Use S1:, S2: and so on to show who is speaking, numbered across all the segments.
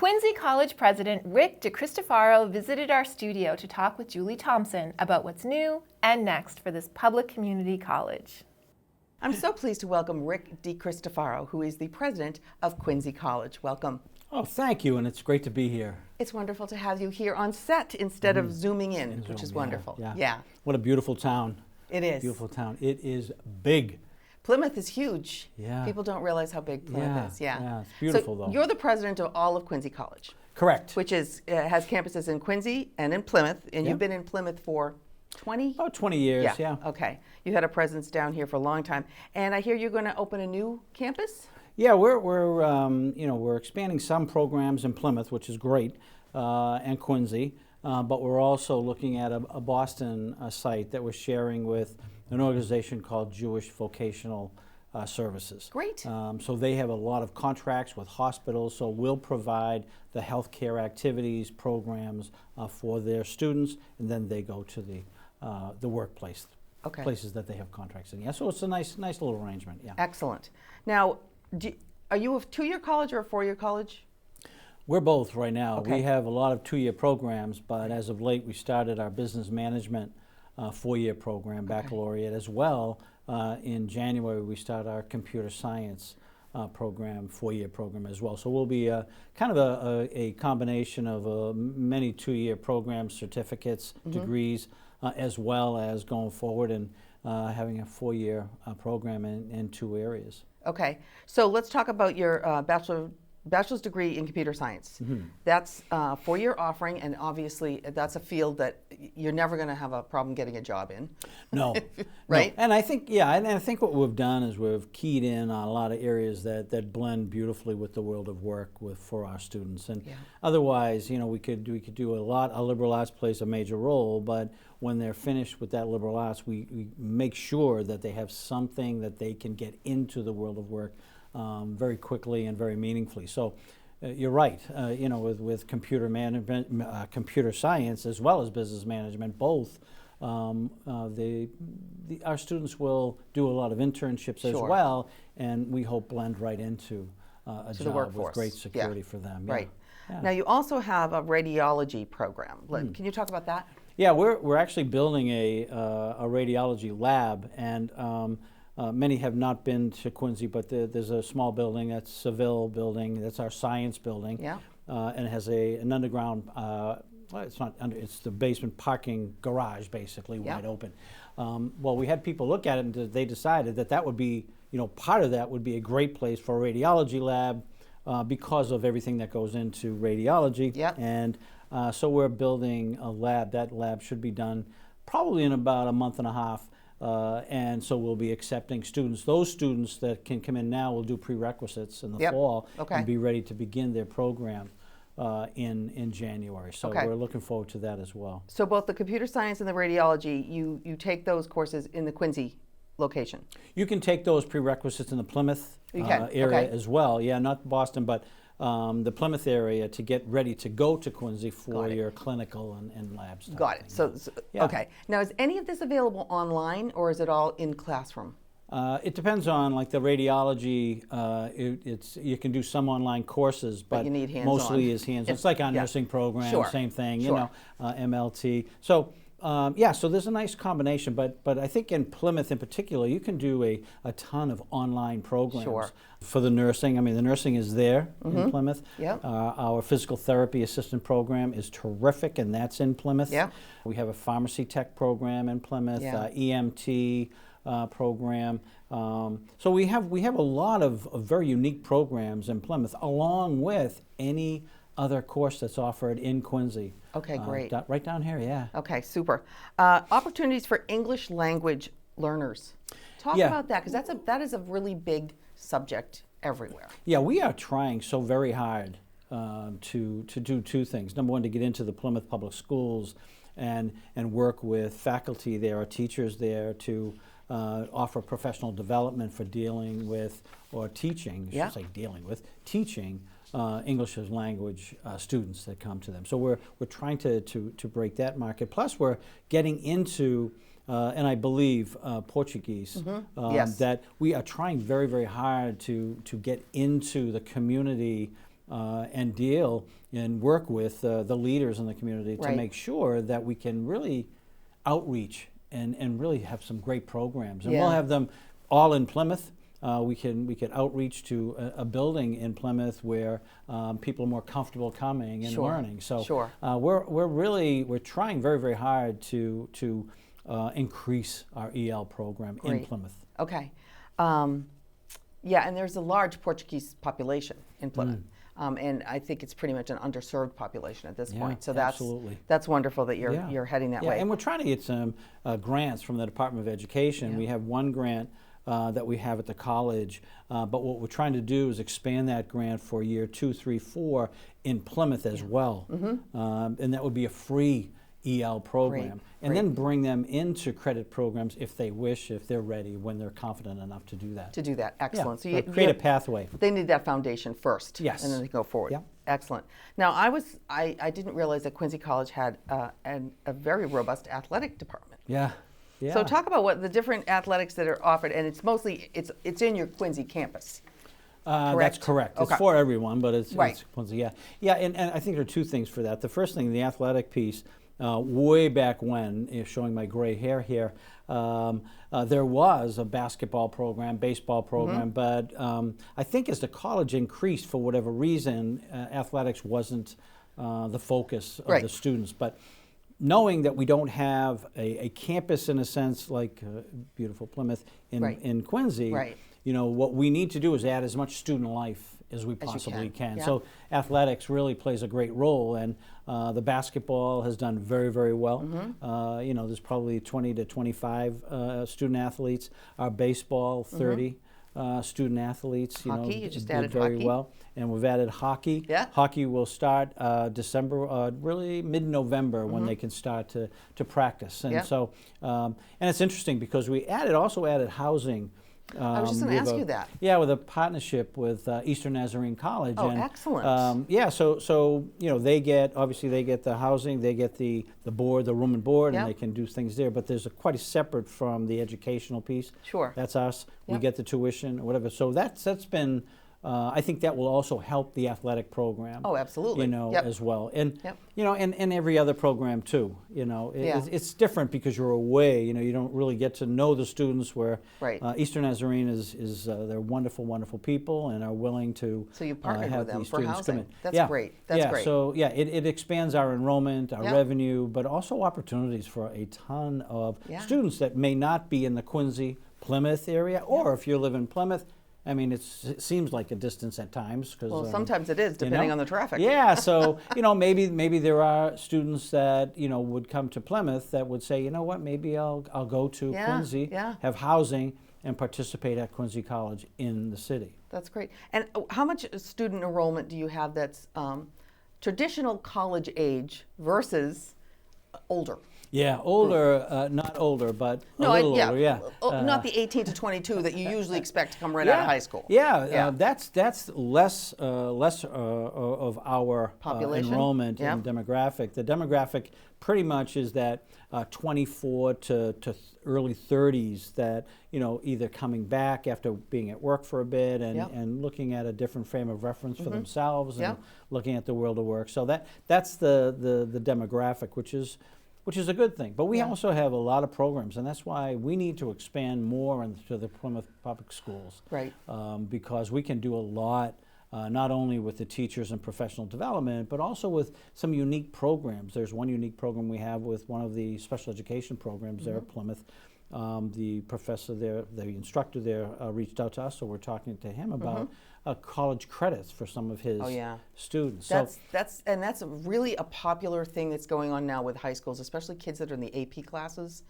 S1: Quincy College President Rick DeCristofaro visited our studio to talk with Julie Thompson about what's new and next for this public community college.
S2: I'm so pleased to welcome Rick DeCristofaro, who is the president of Quincy College. Welcome.
S3: Oh, thank you, and it's great to be here.
S2: It's wonderful to have you here on set instead of zooming in, which is wonderful.
S3: Yeah. What a beautiful town.
S2: It is.
S3: Beautiful town. It is big.
S2: Plymouth is huge.
S3: Yeah.
S2: People don't realize how big Plymouth is.
S3: Yeah, it's beautiful
S2: so
S3: though.
S2: You're the president of all of Quincy College.
S3: Correct.
S2: Which is has campuses in Quincy and in Plymouth, and you've been in Plymouth for 20?
S3: About 20 years, yeah.
S2: Okay. You had a presence down here for a long time, and I hear you're going to open a new campus?
S3: Yeah, we're expanding some programs in Plymouth, which is great, and Quincy, but we're also looking at a Boston site that we're sharing with an organization called Jewish Vocational Services.
S2: Great.
S3: So they have a lot of contracts with hospitals, so we'll provide the healthcare activities, programs for their students, and then they go to the workplace, places that they have contracts in. Yeah, so it's a nice little arrangement. Yeah.
S2: Excellent. Now, are you a two-year college or a four-year college?
S3: We're both right now.
S2: Okay.
S3: We have a lot of two-year programs, but as of late, we started our business management four-year program, baccalaureate, as well. In January, we start our computer science program, four-year program as well. So we'll be kind of a combination of many two-year programs, certificates, degrees, as well as going forward and having a four-year program in two areas.
S2: Okay, so let's talk about your bachelor's degree in computer science. That's a four-year offering, and obviously that's a field that you're never going to have a problem getting a job in.
S3: No,
S2: right?
S3: No. And I think, and I think what we've done is we've keyed in on a lot of areas that blend beautifully with the world of work for our students. And otherwise, we could do a lot. Liberal arts plays a major role, but when they're finished with that liberal arts, we make sure that they have something that they can get into the world of work very quickly and very meaningfully. So you're right, with computer management, computer science, as well as business management, both, our students will do a lot of internships as well, and we hope blend right into a job with great security for them.
S2: Right. Yeah. Now you also have a radiology program. Can you talk about that?
S3: Yeah, we're actually building a radiology lab, and many have not been to Quincy, but there's a small building, that's Seville building, that's our science building, and it has an underground, it's the basement parking garage, basically, wide open. Well, we had people look at it, and they decided that would be, part of that would be a great place for a radiology lab because of everything that goes into radiology. And so we're building a lab. That lab should be done probably in about a month and a half. And so we'll be accepting students. Those students that can come in now will do prerequisites in the fall and be ready to begin their program in January. So we're looking forward to that as well.
S2: So both the computer science and the radiology, you take those courses in the Quincy location? You
S3: can take those prerequisites in the Plymouth area as well. Yeah, not Boston, but the Plymouth area to get ready to go to Quincy for your clinical and lab stuff.
S2: Got it. So okay. Now, is any of this available online, or is it all in classroom?
S3: It depends on, like the radiology. You can do some online courses, but
S2: you need hands-on.
S3: Mostly is hands-on. It's like our nursing program, same thing. MLT. So. So there's a nice combination, but I think in Plymouth in particular, you can do a ton of online programs for the nursing. I mean, the nursing is there in Plymouth. Our physical therapy assistant program is terrific, and that's in Plymouth. We have a pharmacy tech program in Plymouth, EMT program. So we have a lot of very unique programs in Plymouth, along with any other course that's offered in Quincy.
S2: Okay, great.
S3: Right down here,
S2: Okay, super. Opportunities for English language learners. Talk about that, because that is a really big subject everywhere.
S3: Yeah, we are trying so very hard to do two things. Number one, to get into the Plymouth Public Schools and work with faculty there, our teachers there, to offer professional development for dealing with, or teaching, I should say dealing with, teaching English as language students that come to them. So we're trying to break that market. Plus we're getting into, and I believe Portuguese, that we are trying very, very hard to get into the community and deal and work with the leaders in the community to make sure that we can really outreach and really have some great programs. And we'll have them all in Plymouth. We could outreach to a building in Plymouth where people are more comfortable coming and learning. So we're trying very, very hard to increase our EL program in Plymouth.
S2: Okay. Yeah, and there's a large Portuguese population in Plymouth. And I think it's pretty much an underserved population at this point. So that's wonderful that you're heading that way.
S3: And we're trying to get some grants from the Department of Education. We have one grant that we have at the college, but what we're trying to do is expand that grant for year 2, 3, 4 in Plymouth as well. And that would be a free EL program. And then bring them into credit programs if they wish, if they're ready, when they're confident enough to do that.
S2: Excellent.
S3: So create a pathway.
S2: They need that foundation first.
S3: Yes.
S2: And then they go forward. Excellent. Now, I didn't realize that Quincy College had a very robust athletic department.
S3: Yeah.
S2: So talk about what the different athletics that are offered, and it's mostly it's in your Quincy campus.
S3: That's correct. It's for everyone, but it's Quincy. Yeah. And I think there are two things for that. The first thing, the athletic piece. Way back when, showing my gray hair here, there was a basketball program, baseball program, but I think as the college increased, for whatever reason, athletics wasn't the focus of the students. But knowing that we don't have a campus in a sense like beautiful Plymouth in Quincy, you know, what we need to do is add as much student life as we possibly can. So athletics really plays a great role, and the basketball has done very, very well. You know, there's probably 20 to 25 student athletes. Our baseball, 30 student athletes.
S2: Hockey, you just added
S3: very
S2: hockey.
S3: well. And we've added hockey. Hockey will start December, really mid-November when they can start to practice. And so, and it's interesting because we also added housing.
S2: I was just going to ask you that.
S3: Yeah, with a partnership with Eastern Nazarene College.
S2: Oh, and, excellent.
S3: Yeah, so you know, they get the housing, they get the board, the room and board, and they can do things there. But there's quite a separate from the educational piece. That's us. We get the tuition or whatever. So that's been. I think that will also help the athletic program.
S2: Oh, absolutely.
S3: You know, as well, and you know, and every other program too. You know, it's different because you're away. You know, you don't really get to know the students. Where Eastern Nazarene is they're wonderful, wonderful people and are willing to.
S2: So you partnered with them for housing.
S3: Come in.
S2: That's great. That's great.
S3: So it expands our enrollment, our revenue, but also opportunities for a ton of students that may not be in the Quincy, Plymouth area, or if you live in Plymouth. I mean, it seems like a distance at times.
S2: Well, sometimes it is, depending on the traffic.
S3: Yeah, so, you know, maybe there are students that, you know, would come to Plymouth that would say, you know what, maybe I'll go to Quincy, have housing, and participate at Quincy College in the city.
S2: That's great. And how much student enrollment do you have that's traditional college age versus older?
S3: Yeah, older, not older, but a little older, yeah.
S2: Not the 18 to 22 that you usually expect to come right out of high school.
S3: That's less of our
S2: population
S3: enrollment and demographic. The demographic pretty much is that 24 to early 30s that, you know, either coming back after being at work for a bit and looking at a different frame of reference for themselves and looking at the world of work. So that's the demographic, which is a good thing. But we also have a lot of programs, and that's why we need to expand more into the Plymouth Public Schools. Because we can do a lot, not only with the teachers and professional development, but also with some unique programs. There's one unique program we have with one of the special education programs there at Plymouth. The professor there, the instructor there reached out to us, so we're talking to him about college credits for some of his students.
S2: That's really a popular thing that's going on now with high schools, especially kids that are in the AP classes.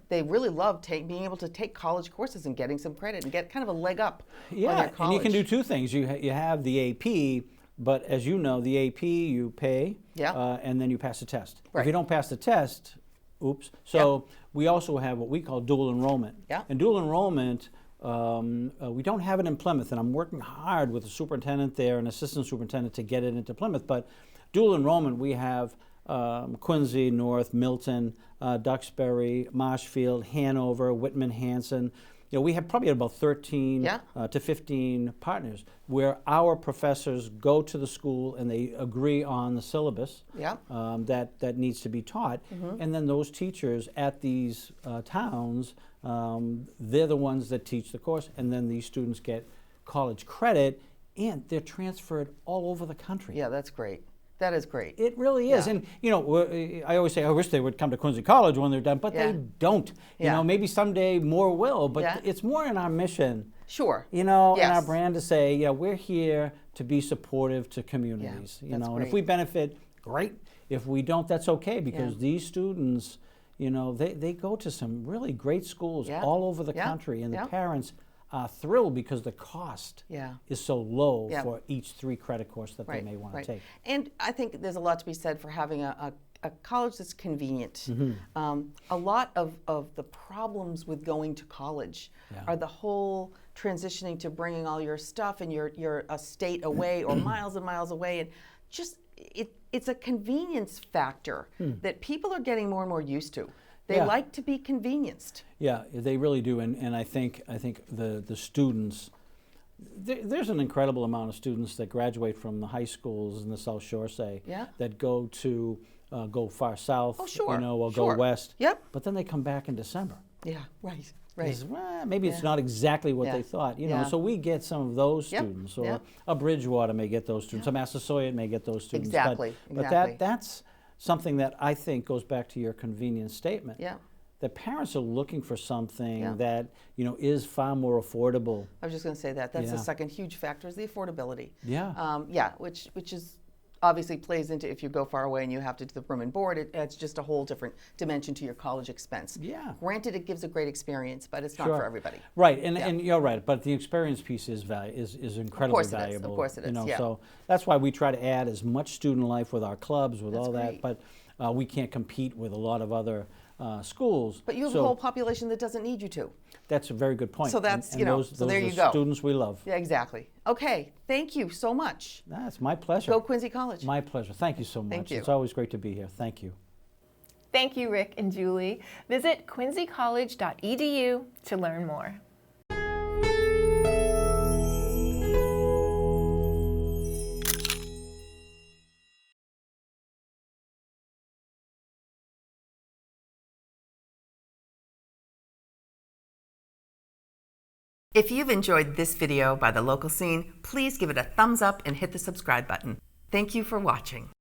S2: They really love being able to take college courses and getting some credit and get kind of a leg up on their college.
S3: And you can do two things. You have the AP, but as you know, the AP you pay, and then you pass the test. If you don't pass the test, oops. So we also have what we call dual enrollment. And dual enrollment, we don't have it in Plymouth, and I'm working hard with the superintendent there and assistant superintendent to get it into Plymouth. But dual enrollment, we have Quincy, North, Milton, Duxbury, Marshfield, Hanover, Whitman, Hanson. we have probably about 13 to 15 partners where our professors go to the school and they agree on the syllabus that needs to be taught. And then those teachers at these towns, they're the ones that teach the course, and then these students get college credit, and they're transferred all over the country.
S2: Yeah, that's great. That is great.
S3: It really is. And, I always say, I wish they would come to Quincy College when they're done, but they don't. Maybe someday more will, but it's more in our mission.
S2: Sure.
S3: In our brand to say, we're here to be supportive to communities. And if we benefit, great. If we don't, that's okay, because these students, they go to some really great schools all over the country, and the parents are thrilled because the cost is so low for each 3 credit course that they may want to take.
S2: And I think there's a lot to be said for having a college that's convenient. A lot of the problems with going to college are the whole transitioning to bringing all your stuff, and you're a state away or miles and miles away, and just it's a convenience factor that people are getting more and more used to. They like to be convenienced. Yeah,
S3: they really do, and I think the students, there's an incredible amount of students that graduate from the high schools in the South Shore, say, that go to go far south, or go west. But then they come back in December.
S2: Yeah, right.
S3: Maybe it's not exactly what they thought, So we get some of those students, or a Bridgewater may get those students, a Massasoit may get those students.
S2: Exactly.
S3: But that's something that I think goes back to your convenience statement. The parents are looking for something that is far more affordable.
S2: I was just going to say that. That's the second huge factor, is the affordability. Which is obviously plays into, if you go far away and you have to do the room and board, it adds just a whole different dimension to your college expense. Granted, it gives a great experience, but it's not for everybody.
S3: Right, and you're right, but the experience piece is incredibly valuable.
S2: Of course it is.
S3: So that's why we try to add as much student life with our clubs, with all that, but we can't compete with a lot of other schools.
S2: But you have a whole population that doesn't need you to.
S3: That's a very good point.
S2: So that's,
S3: and those
S2: there you
S3: are
S2: go.
S3: Students we love.
S2: Yeah, exactly. Okay, thank you so much.
S3: That's my pleasure.
S2: Go Quincy College.
S3: My pleasure. Thank you so much.
S2: Thank you.
S3: It's always great to be here. Thank you.
S1: Thank you, Rick and Julie. Visit quincycollege.edu to learn more.
S2: If you've enjoyed this video by The Local Scene, please give it a thumbs up and hit the subscribe button. Thank you for watching.